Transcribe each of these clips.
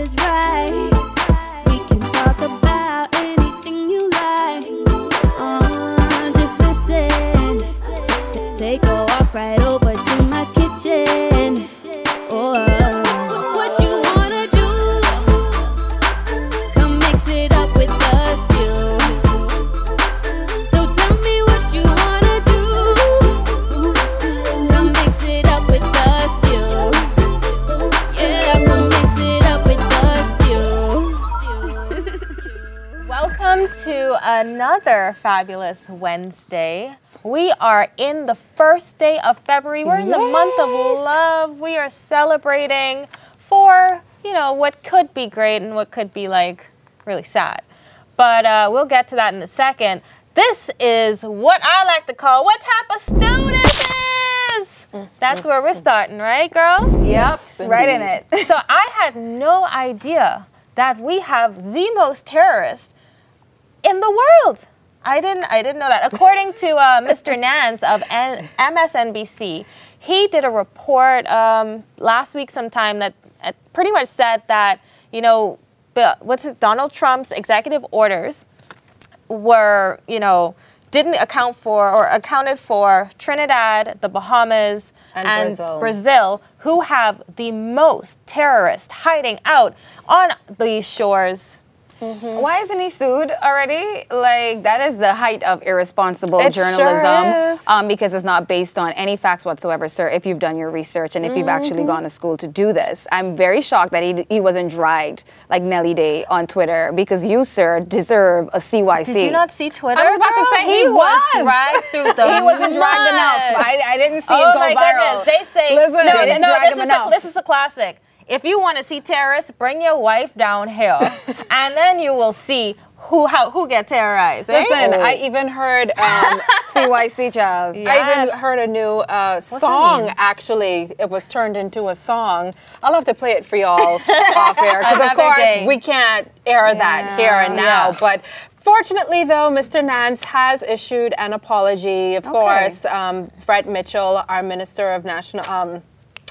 is right. We can talk about anything you like. Just listen. Take a walk right over to my kitchen. What you wanna do? Come mix it up with us, still. So tell me what you wanna do. Come mix it up with us, still. Yeah, come mix it up with us, still. Welcome to another fabulous Wednesday. We are in the first day of February. We're in the month of love. We are celebrating for, what could be great and what could be like really sad. But we'll get to that in a second. This is what I like to call what type of stew this is. That's where we're starting, right, girls? Yep, yes, right in it. So I had no idea that we have the most terrorists in the world. I didn't know that. According to Mr. Nance of MSNBC, he did a report last week sometime that pretty much said that, Donald Trump's executive orders were, didn't account for or accounted for Trinidad, the Bahamas, and Brazil, who have the most terrorists hiding out on these shores. Why isn't he sued already? Like, that is the height of irresponsible journalism. Sure because it's not based on any facts whatsoever, sir, if you've done your research and if you've actually gone to school to do this. I'm very shocked that he wasn't dragged like Nelly Day on Twitter, because you, sir, deserve a CYC. Did you not see Twitter? I was about to say he was dragged through the He wasn't dragged enough. I didn't see it go viral. Goodness. They say, Listen, they didn't drag him enough. This is a classic. If you want to see terrorists, bring your wife down here, and then you will see who get terrorized. Eh? Listen, I even heard CYC, child. Yes. I even heard a new song. Actually, it was turned into a song. I'll have to play it for y'all off air, because of course we can't air that here and now. But fortunately, though, Mr. Nance has issued an apology. Of course, Brett Mitchell, our Minister of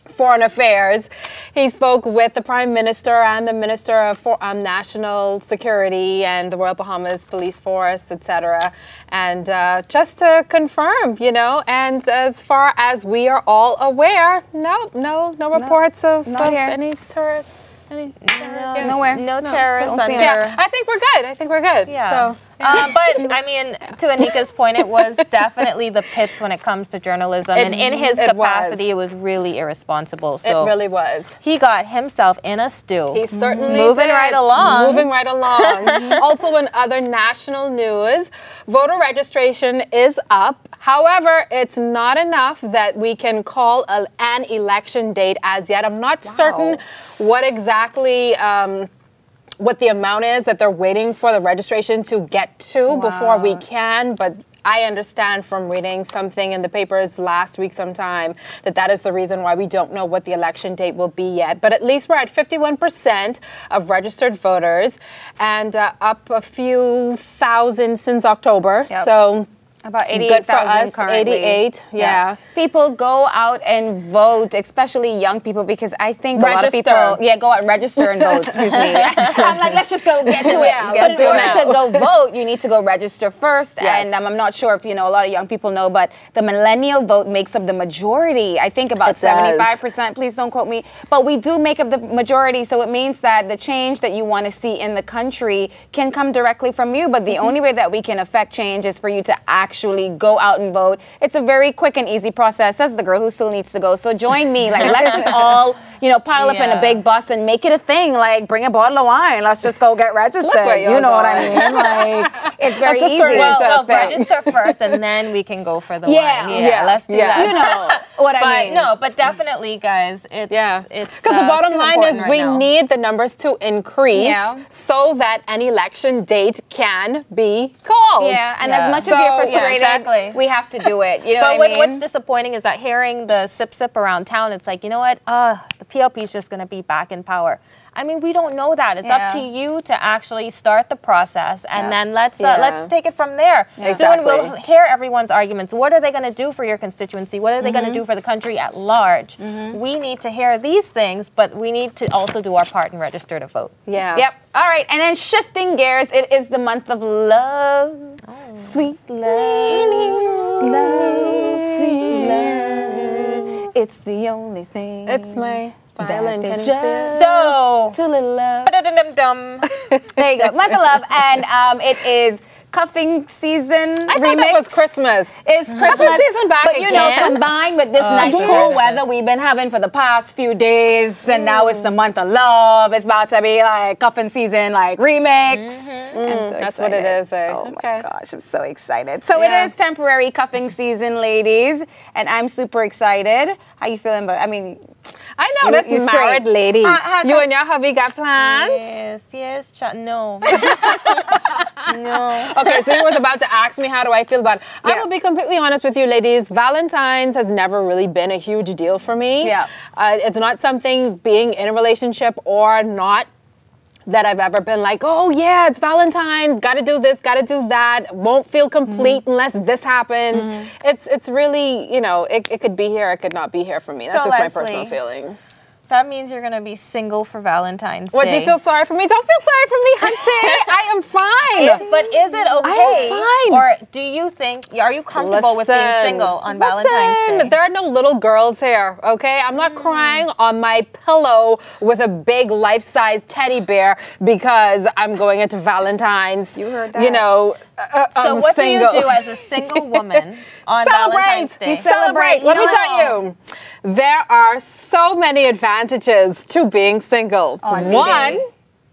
Foreign Affairs, he spoke with the Prime Minister and the Minister of National Security and the Royal Bahamas Police Force, etc. And just to confirm, and as far as we are all aware, no reports of any terrorists. Nowhere. No terrorists. Yeah, I think we're good. Yeah. So, but I mean, to Anika's point, it was definitely the pits when it comes to journalism, and in his capacity, it was really irresponsible. So it really was. He got himself in a stew. He certainly moving right along. Moving right along. Also, in other national news, voter registration is up. However, it's not enough that we can call an election date as yet. I'm not certain what exactly what the amount is that they're waiting for the registration to get to before we can, but I understand from reading something in the papers last week sometime that is the reason why we don't know what the election date will be yet. But at least we're at 51% of registered voters, and up a few thousand since October. Yep. So about 88,000 currently. 88, yeah. People go out and vote, especially young people, because I think a lot of people, go out and register and vote, excuse me. I'm like, let's just go get to it. But in order to go vote, you need to go register first. Yes. And I'm not sure if, a lot of young people know, but the millennial vote makes up the majority. I think about 75%, please don't quote me. But we do make up the majority, so it means that the change that you want to see in the country can come directly from you. But the only way that we can affect change is for you to actually go out and vote. It's a very quick and easy process, says the girl who still needs to go. So join me. Like, let's just all, pile up in a big bus and make it a thing. Like, bring a bottle of wine. Let's just go get registered. You know what I mean? Like, it's very easy. Well, register first, and then we can go for the wine. Yeah, let's do that. You know what I mean? No, but definitely, guys, it's because the bottom line is we need the numbers to increase so that an election date can be called. Yeah, and as much as you're frustrated. Exactly. We have to do it. You know but what I mean? What's disappointing is that hearing the sip around town, it's like, you know what? The PLP is just going to be back in power. I mean, we don't know that. It's up to you to actually start the process, and then let's take it from there. Exactly. Soon we'll hear everyone's arguments. What are they going to do for your constituency? What are they going to do for the country at large? We need to hear these things, but we need to also do our part and register to vote. Yeah. Yep. All right. And then shifting gears, it is the month of love. Sweet love. Love. Sweet love. It's the only thing. It's my violin. That is So, too little love. ba-da-dum-dum. There you go. Month of love. And it is cuffing season I thought that was Christmas. It's Christmas. Cuffing season back but you know, again? combined with this nice cool weather we've been having for the past few days, and now it's the month of love. It's about to be like cuffing season, like remix. I'm so That's what it excited. is. Eh? Oh my gosh, I'm so excited. So it is temporary cuffing season, ladies, and I'm super excited. How you feeling? But I mean, I know that's you married straight. lady. You and your hubby got plans? Yes, no. No. Okay, so you was about to ask me how do I feel about it. I will be completely honest with you, ladies. Valentine's has never really been a huge deal for me. Yeah. It's not something, being in a relationship or not, that I've ever been like, oh yeah, it's Valentine's, gotta do this, gotta do that, won't feel complete unless this happens. It's really, you know, it could be here, it could not be here for me. That's So just my Leslie, personal feeling. That means you're going to be single for Valentine's Day. What, do you feel sorry for me? Don't feel sorry for me, hunty. I am fine. But is it okay? I am fine. Or do you think, are you comfortable with being single on Valentine's Day? There are no little girls here, okay? I'm not crying on my pillow with a big life-size teddy bear because I'm going into Valentine's. You heard that. You know, So I'm what single. do you do as a single woman on Valentine's Day? Celebrate. Let me tell you, there are so many advantages to being single. One,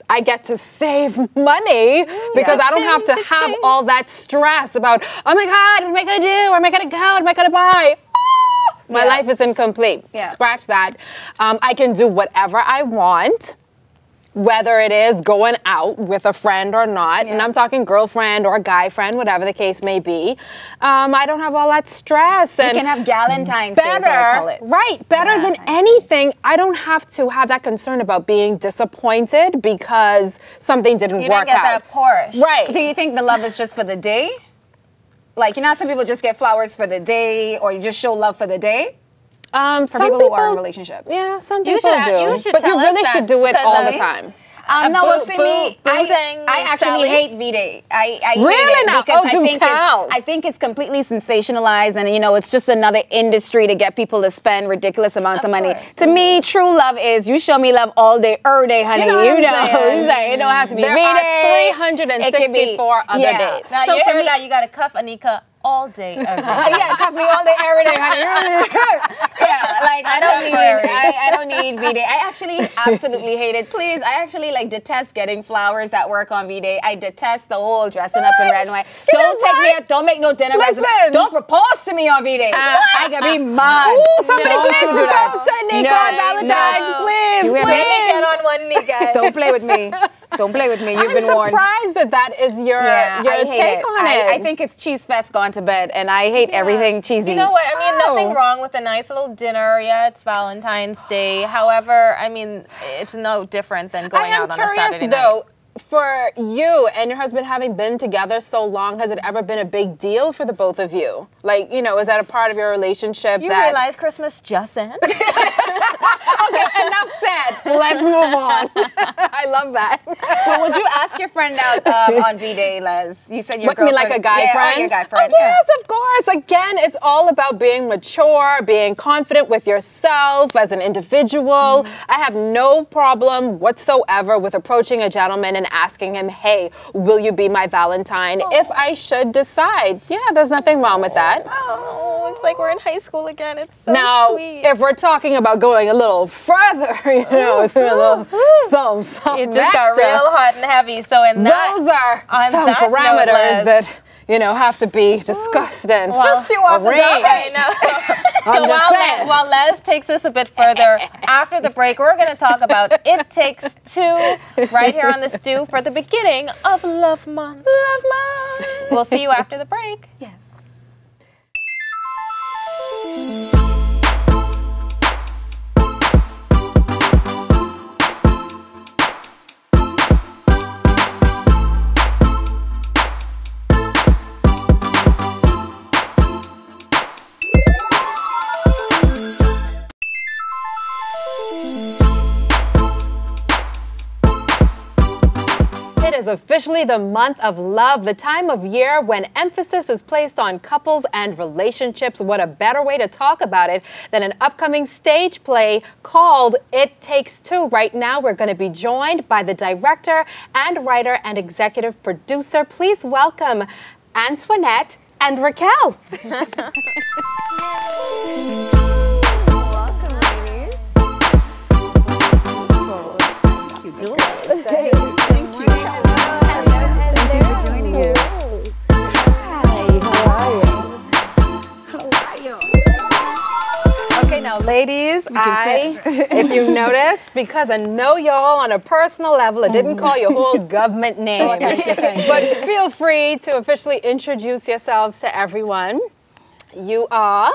I get to save money because I don't have to have all that stress about, oh my God, what am I gonna do? Where am I gonna go? What am I gonna buy? My life is incomplete. Scratch that. I can do whatever I want, whether it is going out with a friend or not, and I'm talking girlfriend or guy friend, whatever the case may be. I don't have all that stress. you can have Galentine's Day, as I call it. Right, better than anything. I don't have to have that concern about being disappointed because something didn't work out. You didn't get that Porsche. Right. Do you think the love is just for the day? Like, you know, some people just get flowers for the day, or you just show love for the day? For For people who are in relationships. Yeah, some You people should- do. you should But you tell us really that should do it because all of the time. No, well, see me, boozing I actually Sally? hate V-Day. I Really hate it now? because Oh, do tell. I think it's completely sensationalized, and you know, it's just another industry to get people to spend ridiculous amounts of money. To me, true love is you show me love all day, every day, honey. You know what I'm saying? It don't have to be There V-Day. are 364 other days. Now So you for hear me- that, you got to cuff Anika all day, every day. Yeah, cuff me all day, every day, honey. Yeah, like I don't need V-Day. I actually absolutely hate it. Please, I actually like detest getting flowers that work on V-Day. I detest the whole dressing up in red and white. Don't make no dinner reservation. Don't propose to me on V-Day. I can be mad. Ooh, somebody Don't please you do that. propose to Nico on Valentine's, please. You hear me? Let me get on one knee, guys. Don't play with me. Don't play with me. You've been warned. I'm surprised that is your I hate take on it. I think it's cheese fest gone to bed, and I hate everything cheesy. You know what? I mean, nothing wrong with a nice little dinner. Yeah, it's Valentine's Day. However, I mean, it's no different than going out on a Saturday night. Though, for you and your husband having been together so long, has it ever been a big deal for the both of you? Like, you know, is that a part of your relationship? You realize Christmas just ended? Okay, enough said. Let's move on. I love that. Well, would you ask your friend out on V-Day, Les? You said your What, you mean like a guy friend? Oh, your guy friend. Oh, yes, of course. Again, it's all about being mature, being confident with yourself as an individual. I have no problem whatsoever with approaching a gentleman and asking him, hey, will you be my Valentine? If I should decide, yeah, there's nothing wrong with that. Oh, it's like we're in high school again. It's so Now, sweet. if we're talking about going a little further, you know, it's a little some It just got extra. real hot and heavy. So in that, Those are on some that note, parameters Les, that, you know, have to be discussed and Well, arranged. So while Les takes us a bit further, after the break, we're going to talk about It Takes Two right here on the stew for the beginning of Love Month. Love Month. We'll see you after the break. Yes. It is officially the month of love, the time of year when emphasis is placed on couples and relationships. What a better way to talk about it than an upcoming stage play called It Takes Two. Right now, we're going to be joined by the director and writer and executive producer. Please welcome Antoinette and Raquel. Welcome, ladies. Thank you, Julie. Thank you. Now, ladies, if you noticed, because I know y'all on a personal level, I didn't call your whole government name. But feel free to officially introduce yourselves to everyone. You are?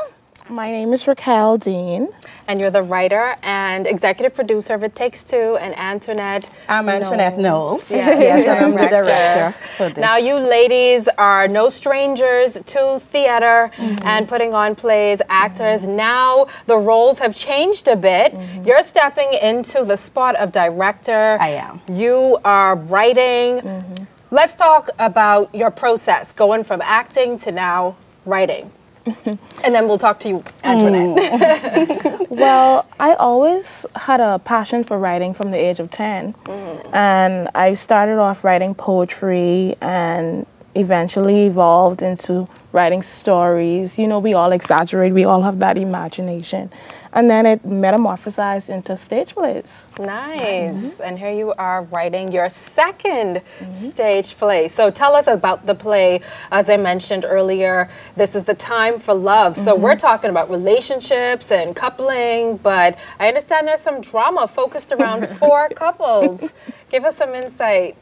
My name is Raquel Dean. And you're the writer and executive producer of It Takes Two, and Antoinette. I'm Antoinette Knowles. Yes, I'm the director for this. Now, you ladies are no strangers to theater and putting on plays, actors. Now, the roles have changed a bit. You're stepping into the spot of director. I am. You are writing. Let's talk about your process, going from acting to now writing. And then we'll talk to you, Antoinette. Well, I always had a passion for writing from the age of 10. And I started off writing poetry and eventually evolved into writing stories. You know, we all exaggerate, we all have that imagination. And then it metamorphosized into stage plays. Nice. And here you are writing your second stage play. So tell us about the play. As I mentioned earlier, this is the time for love. So we're talking about relationships and coupling, but I understand there's some drama focused around 4 couples. Give us some insight.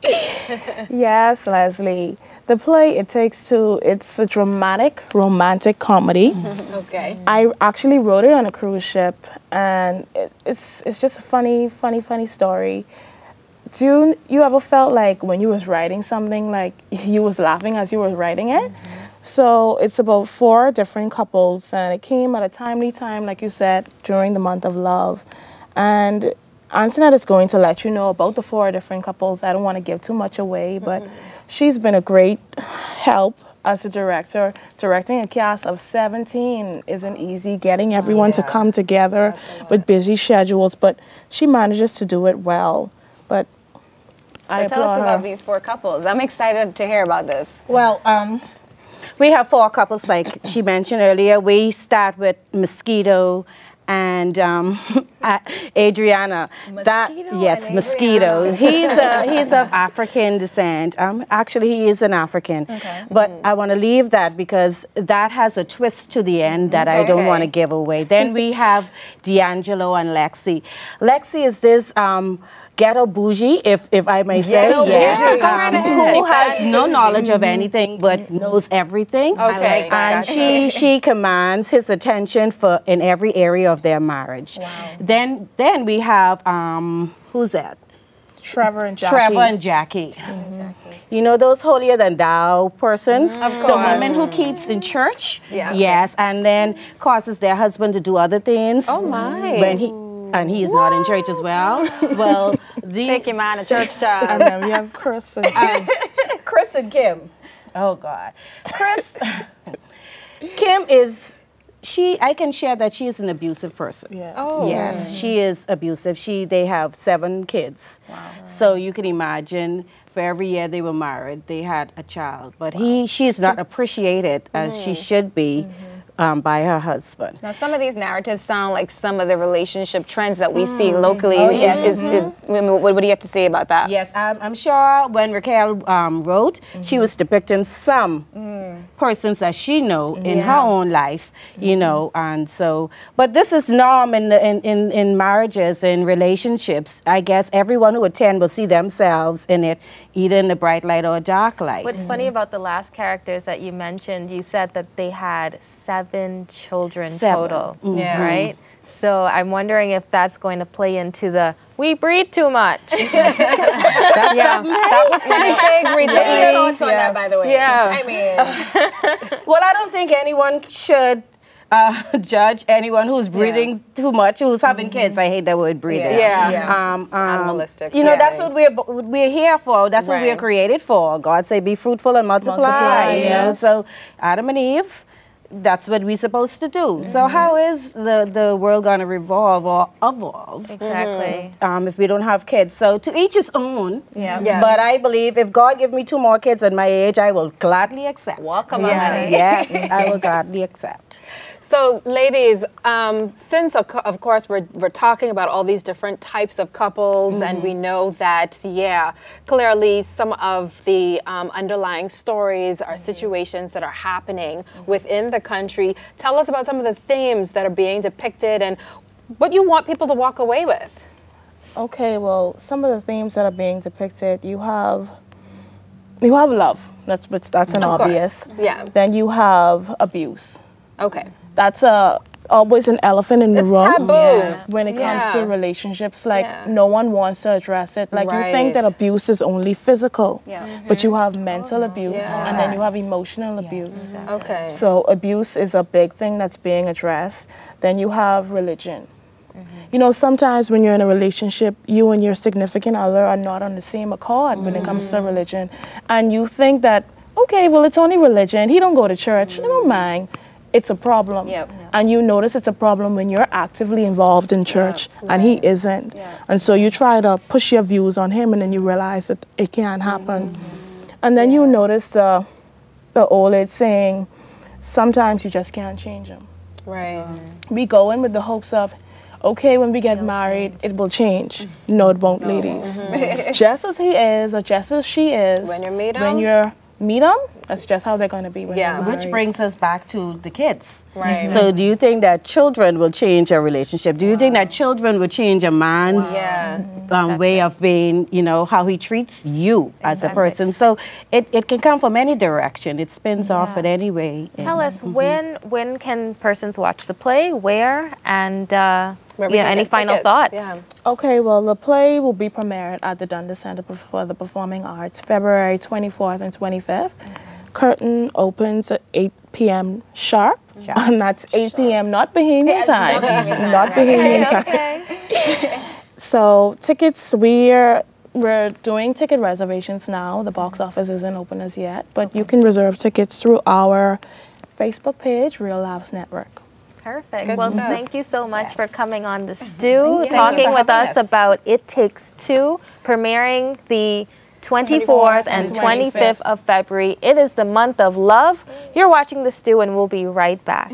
Yes, Leslie. The play It Takes Two, it's a dramatic, romantic comedy. Okay. I actually wrote it on a cruise ship, and it's just a funny story. Do you ever felt like when you was writing something, like you was laughing as you were writing it? So it's about 4 different couples, and it came at a timely time, like you said, during the month of love. And Antoinette is going to let you know about the 4 different couples. I don't want to give too much away, but she's been a great help as a director. Directing a cast of 17 isn't easy, getting everyone to come together with busy schedules, but she manages to do it well. But I tell us applaud about her. these 4 couples. I'm excited to hear about this. Well, we have 4 couples, like she mentioned earlier. We start with Mosquito and Adriana. Mosquito. He's of African descent. Actually, he is an African. Okay. But I want to leave that because that has a twist to the end that I don't want to give away. Then we have D'Angelo and Lexi. Lexi is this ghetto bougie, if I may say, who has no knowledge of anything but knows everything. Okay. And she commands his attention in every area of their marriage. Wow. Then we have who's that? Trevor and Jackie. Trevor and Jackie. You know those holier than thou persons? Of course. The woman who keeps in church? Yeah. Yes, and then causes their husband to do other things. Oh my. And he's not in church as well. Well, Take your man to church, child. And then we have Chris and Chris and Kim. Oh God. Kim is I can share that she is an abusive person. Yes. Oh. Yes, she is abusive. They have 7 kids. Wow. So you can imagine for every year they were married, they had a child. But she's not appreciated as she should be by her husband. Now, some of these narratives sound like some of the relationship trends that we see locally. What do you have to say about that? Yes, I'm sure when Raquel wrote, she was depicting some persons that she know in her own life, you know, and so. But this is norm in marriages and relationships. I guess everyone who attend will see themselves in it, either in the bright light or a dark light. What's funny about the last characters that you mentioned, you said that they had 7 7 children total, right? So I'm wondering if that's going to play into the we breed too much. That was pretty big recently. What are your thoughts on that, by the way? Yeah. I mean, well, I don't think anyone should judge anyone who's breathing too much, who's having kids. I hate that word breathing. Animalistic. You know, that's what we're here for. That's what we're created for. God say, be fruitful and multiply. You know? So Adam and Eve, that's what we're supposed to do. So how is the world going to revolve or evolve? Exactly. If we don't have kids. So to each his own. Yeah. But I believe if God give me 2 more kids at my age, I will gladly accept. Welcome, honey. Yes, I will gladly accept. So, ladies, since of course we're talking about all these different types of couples, and we know that, clearly some of the underlying stories are situations that are happening within the country. Tell us about some of the themes that are being depicted and what you want people to walk away with. Okay, well, some of the themes that are being depicted, you have love. That's an obvious. Yeah. Then you have abuse. Okay. That's always an elephant in the room. Taboo. When it comes to relationships, like no one wants to address it. Like you think that abuse is only physical, but you have mental abuse and then you have emotional abuse. Okay. So abuse is a big thing that's being addressed. Then you have religion. You know, sometimes when you're in a relationship, you and your significant other are not on the same accord when it comes to religion. And you think that, okay, well, it's only religion. He don't go to church. Never mind. It's a problem. And you notice it's a problem when you're actively involved in church and he isn't. And so you try to push your views on him and then you realize that it can't happen. And then you notice the old age saying, sometimes you just can't change him. Right. We go in with the hopes of, okay, when we get married, it will change. No, it won't, ladies. Just as he is or just as she is, When you meet them, that's just how they're going to be when you're married. Which brings us back to the kids. Right. So do you think that children will change a relationship? Do you think that children will change a man's way of being, you know, how he treats you as a person? So it can come from any direction. It spins off in any way. Tell us, when can persons watch the play, where, and any final thoughts? Okay, well, the play will be premiered at the Dundas Center for the Performing Arts February 24th and 25th. Curtain opens at 8 p.m. sharp. And that's 8 p.m., not Bahamian time. Not Bahamian time. So tickets, we're doing ticket reservations now. The box office isn't open as yet, but you can reserve tickets through our Facebook page, Real Lives Network. Perfect. Thank you so much for coming on The Stew, talking with us about It Takes Two, premiering the 24th and 25th of February. It is the month of love. You're watching The Stew, and we'll be right back.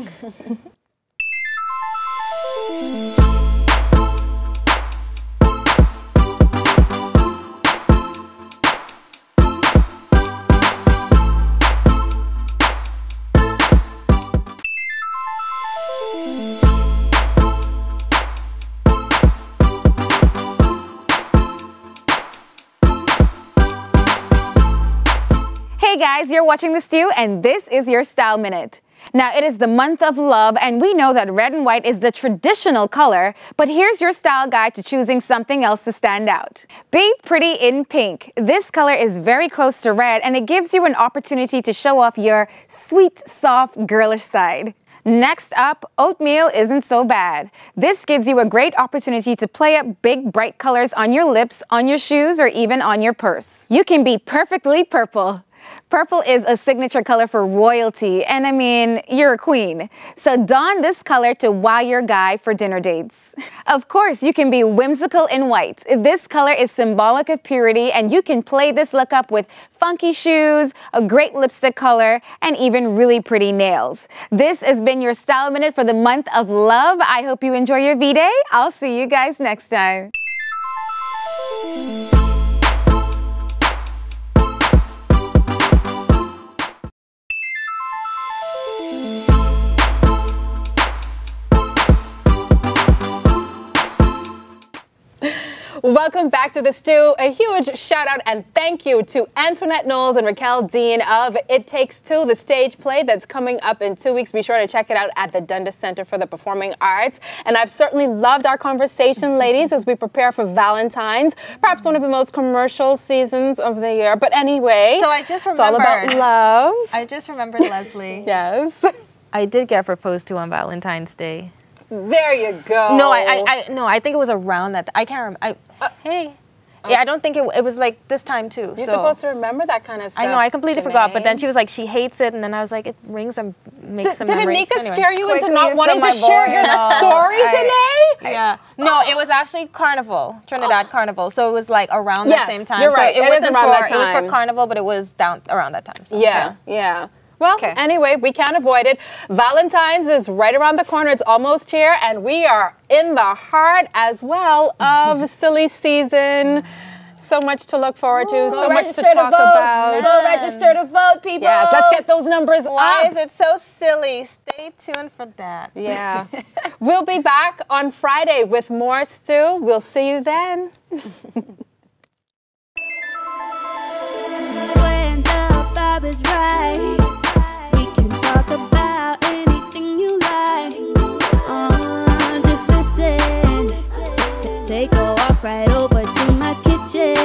Hey guys, you're watching The Stew, and this is your Style Minute. Now, it is the month of love, and we know that red and white is the traditional color, but here's your style guide to choosing something else to stand out. Be pretty in pink. This color is very close to red, and it gives you an opportunity to show off your sweet, soft, girlish side. Next up, oatmeal isn't so bad. This gives you a great opportunity to play up big, bright colors on your lips, on your shoes, or even on your purse. You can be perfectly purple. Purple is a signature color for royalty, and I mean, you're a queen. So don this color to wow your guy for dinner dates. Of course, you can be whimsical in white. This color is symbolic of purity, and you can play this look up with funky shoes, a great lipstick color, and even really pretty nails. This has been your Style Minute for the month of love. I hope you enjoy your V-Day. I'll see you guys next time. Welcome back to the stew. A huge shout out and thank you to Antoinette Knowles and Raquel Dean of It Takes Two, the stage play that's coming up in 2 weeks. Be sure to check it out at the Dundas Center for the Performing Arts. And I've certainly loved our conversation, ladies, as we prepare for Valentine's, perhaps one of the most commercial seasons of the year. But anyway, so I just remembered, it's all about love. I just remembered, Leslie. Yes. I did get proposed to on Valentine's Day. There you go. No, I think it was around that. I can't remember. Hey. Yeah, I don't think it was like this time too. You're supposed to remember that kind of stuff. I know, I completely forgot. But then she was like, she hates it, and then I was like, it rings and makes some memories. Did it scare you into not wanting to share your story today? Yeah. No, it was actually Carnival, Trinidad Carnival. So it was like around that same time. You're right. So it was around that time. It was for Carnival, but it was down around that time. So. Yeah, yeah. Well, anyway, we can't avoid it. Valentine's is right around the corner. It's almost here, and we are in the heart as well of silly season. So much to look forward to, so much to talk about. Go register to vote, people. Yes, let's get those numbers up. Why is it so silly? Stay tuned for that. Yeah. We'll be back on Friday with more stew. We'll see you then. When the vibe is right, we can talk about anything you like. Just listen. Take a walk right over to my kitchen.